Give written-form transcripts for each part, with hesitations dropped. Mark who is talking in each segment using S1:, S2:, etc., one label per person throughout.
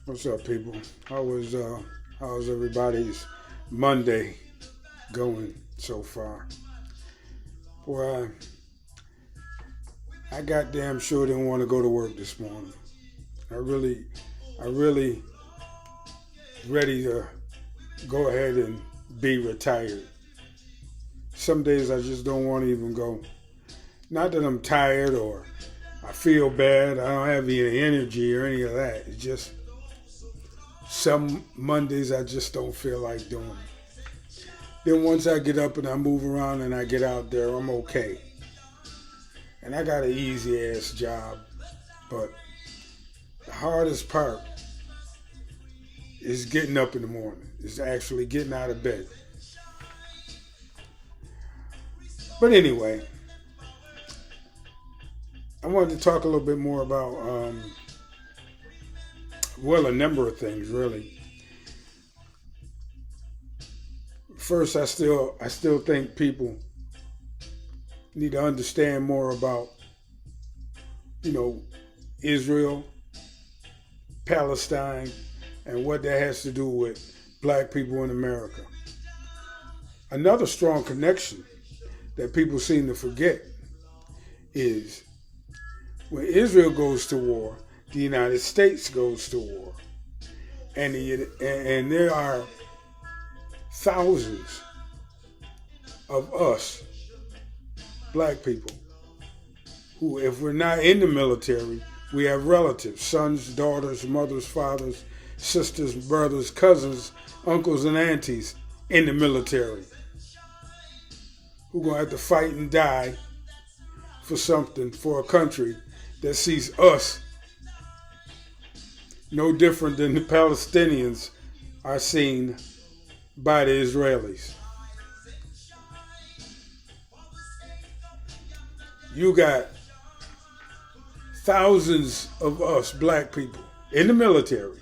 S1: What's up, people? How's everybody's Monday going so far? Boy, I goddamn sure didn't want to go to work this morning. I really ready to go ahead and be retired. Some days I just don't want to even go. Not that I'm tired or I feel bad. I don't have any energy or any of that. It's just some Mondays I just don't feel like doing it. Then once I get up and I move around and I get out there, I'm okay. And I got an easy ass job, but the hardest part is getting up in the morning. Is actually getting out of bed. But anyway, I wanted to talk a little bit more about a number of things really. First, I still think people need to understand more about you know Israel, Palestine, and what that has to do with black people in America. Another strong connection that people seem to forget is when Israel goes to war, the United States goes to war, and there are thousands of us black people who, if we're not in the military, we have relatives, sons, daughters, mothers, fathers, sisters, brothers, cousins, uncles, and aunties in the military who are going to have to fight and die for something, for a country that sees us no different than the Palestinians are seen by the Israelis. You got thousands of us black people in the military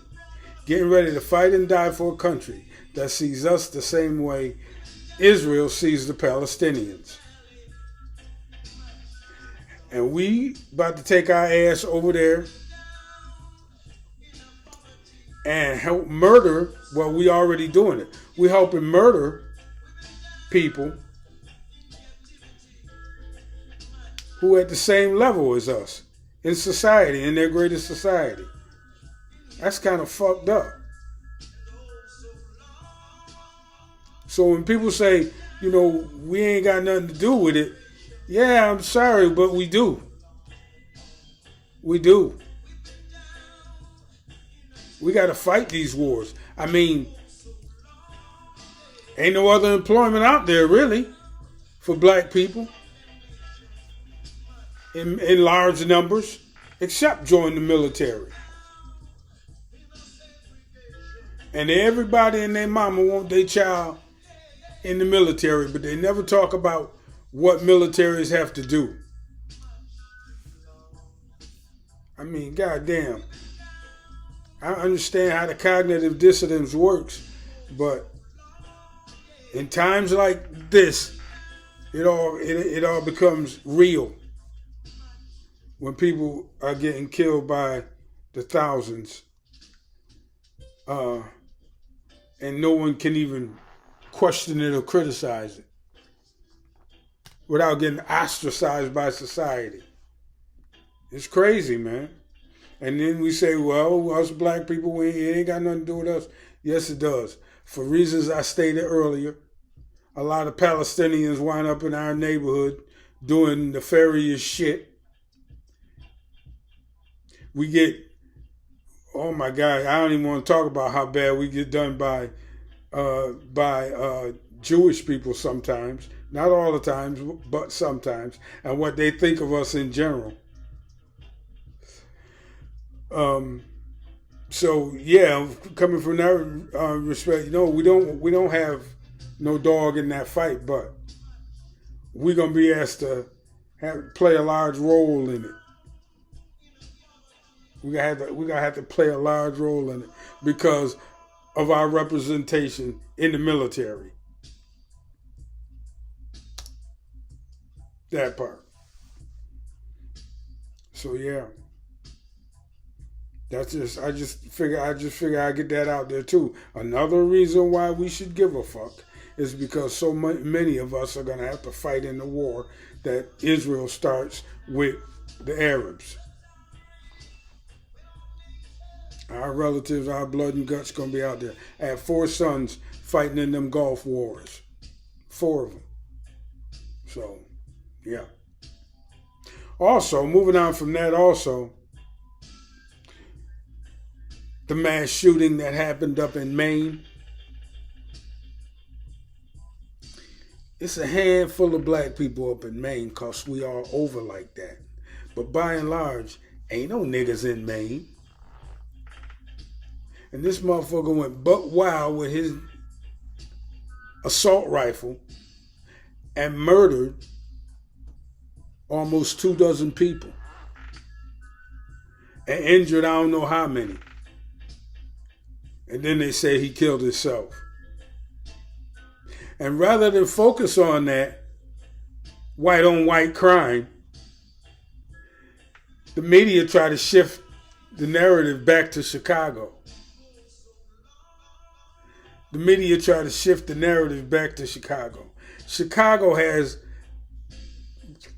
S1: getting ready to fight and die for a country that sees us the same way Israel sees the Palestinians. And we about to take our ass over there and help murder, well, we already doing it. We helping murder people who are at the same level as us in society, in their greatest society. That's kind of fucked up. So when people say, we ain't got nothing to do with it, yeah, I'm sorry, but we do. We do. We got to fight these wars. I mean, ain't no other employment out there really for black people in large numbers except join the military. And everybody and their mama want their child in the military, but they never talk about what militaries have to do. I mean, goddamn. I understand how the cognitive dissonance works, but in times like this, it all becomes real when people are getting killed by the thousands, and no one can even question it or criticize it without getting ostracized by society. It's crazy, man. And then we say, well, us black people, it ain't got nothing to do with us. Yes, it does. For reasons I stated earlier, a lot of Palestinians wind up in our neighborhood doing nefarious shit. We get, oh my God, I don't even want to talk about how bad we get done by Jewish people sometimes. Not all the times, but sometimes. And what they think of us in general. So yeah, coming from that respect, we don't have no dog in that fight, but we're gonna be asked to play a large role in it. We're gonna have to play a large role in it because of our representation in the military. That part. So yeah. I just figure I get that out there too. Another reason why we should give a fuck is because so many of us are going to have to fight in the war that Israel starts with the Arabs. Our relatives, our blood and guts going to be out there. I have 4 sons fighting in them Gulf wars. 4 of them. So, yeah. Also, moving on from that also, the mass shooting that happened up in Maine. It's a handful of black people up in Maine because we are over like that. But by and large, ain't no niggas in Maine. And this motherfucker went buck wild with his assault rifle and murdered almost 24 people. And injured I don't know how many. And then they say he killed himself. And rather than focus on that white on white crime, the media try to shift the narrative back to Chicago. The media try to shift the narrative back to Chicago. Chicago has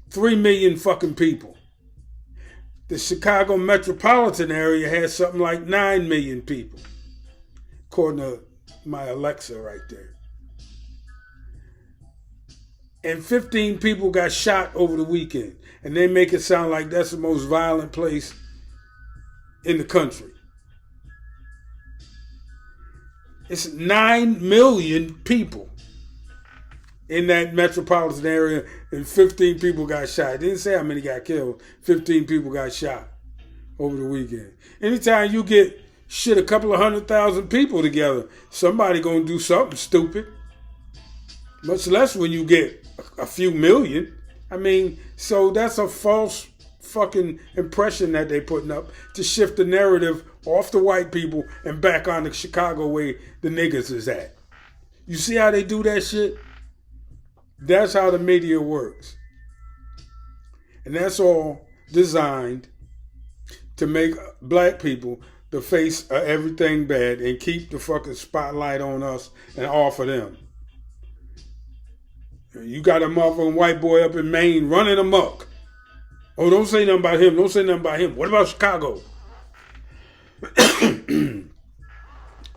S1: 3 million fucking people. The Chicago metropolitan area has something like 9 million people. According to my Alexa right there. And 15 people got shot over the weekend. And they make it sound like that's the most violent place in the country. It's 9 million people in that metropolitan area, and 15 people got shot. It didn't say how many got killed. 15 people got shot over the weekend. Anytime you get a couple of 100,000 people together, somebody gonna do something stupid. Much less when you get a few million. I mean, so that's a false fucking impression that they putting up to shift the narrative off the white people and back on the Chicago way the niggas is at. You see how they do that shit? That's how the media works. And that's all designed to make black people the face of everything bad and keep the fucking spotlight on us and off of them. You got a motherfucking white boy up in Maine running amok. Oh, don't say nothing about him. Don't say nothing about him. What about Chicago?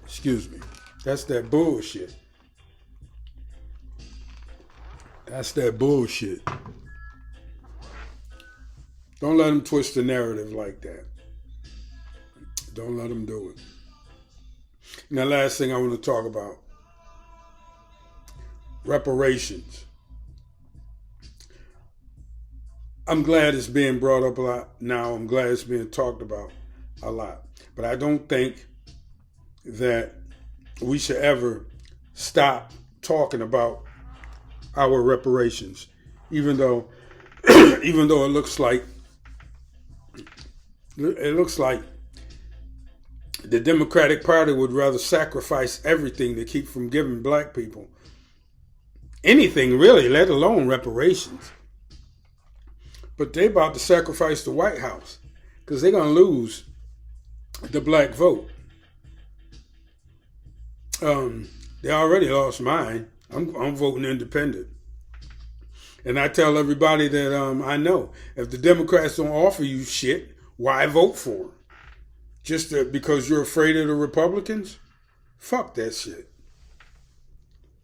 S1: Excuse me. That's that bullshit. That's that bullshit. Don't let them twist the narrative like that. Don't let them do it. And the last thing I want to talk about. Reparations. I'm glad it's being brought up a lot now. I'm glad it's being talked about a lot. But I don't think that we should ever stop talking about our reparations, even though it looks like the Democratic Party would rather sacrifice everything to keep from giving black people anything really, let alone reparations. But they about to sacrifice the White House because they're going to lose the black vote. They already lost mine. I'm voting independent. And I tell everybody that I know, if the Democrats don't offer you shit, why vote for them? Just because you're afraid of the Republicans? Fuck that shit.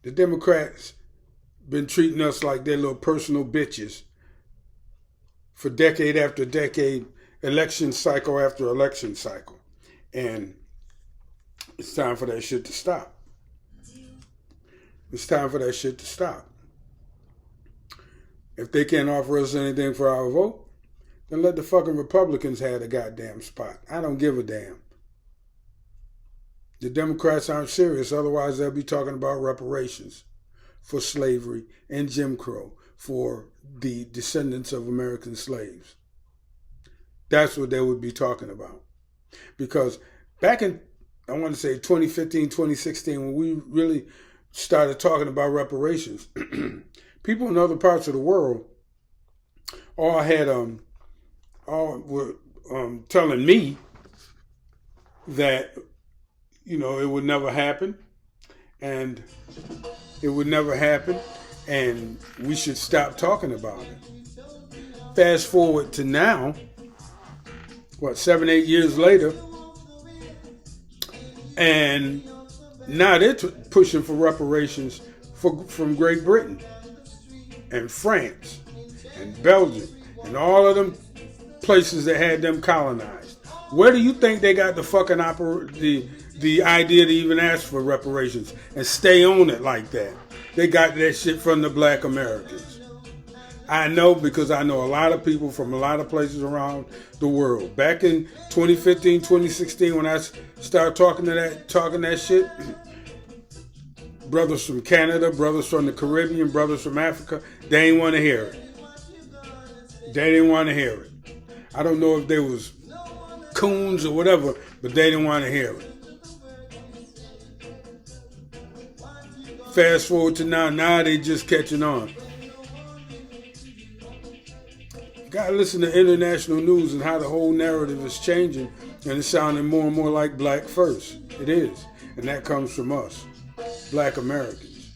S1: The Democrats been treating us like their little personal bitches for decade after decade, election cycle after election cycle. And it's time for that shit to stop. It's time for that shit to stop. If they can't offer us anything for our vote, then let the fucking Republicans have the goddamn spot. I don't give a damn. The Democrats aren't serious, otherwise they'll be talking about reparations for slavery and Jim Crow for the descendants of American slaves. That's what they would be talking about. Because back in, I want to say 2015, 2016, when we really started talking about reparations, people in other parts of the world all were telling me that, you know, it would never happen, and it would never happen, and we should stop talking about it. Fast forward to now, 7, 8 years later, and now they're pushing for reparations from Great Britain and France and Belgium and all of them places that had them colonized. Where do you think they got the fucking the idea to even ask for reparations and stay on it like that? They got that shit from the black Americans. I know, because I know a lot of people from a lot of places around the world. Back in 2015, 2016, when I started talking that shit, brothers from Canada, brothers from the Caribbean, brothers from Africa, they didn't want to hear it. They didn't want to hear it. I don't know if they was coons or whatever, but they didn't want to hear it. Fast forward to now they just catching on. Gotta listen to international news and how the whole narrative is changing, and it's sounding more and more like black first. It is. And that comes from us, black Americans.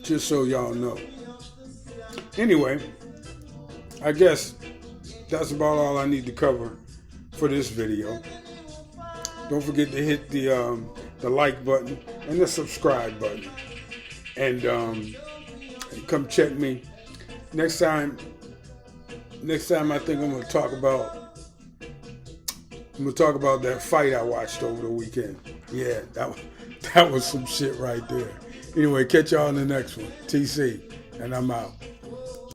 S1: Just so y'all know. Anyway, I guess that's about all I need to cover for this video. Don't forget to hit the like button and the subscribe button. And come check me. Next time I think I'm gonna talk about that fight I watched over the weekend. Yeah, that was some shit right there. Anyway, catch y'all in the next one. TC, and I'm out.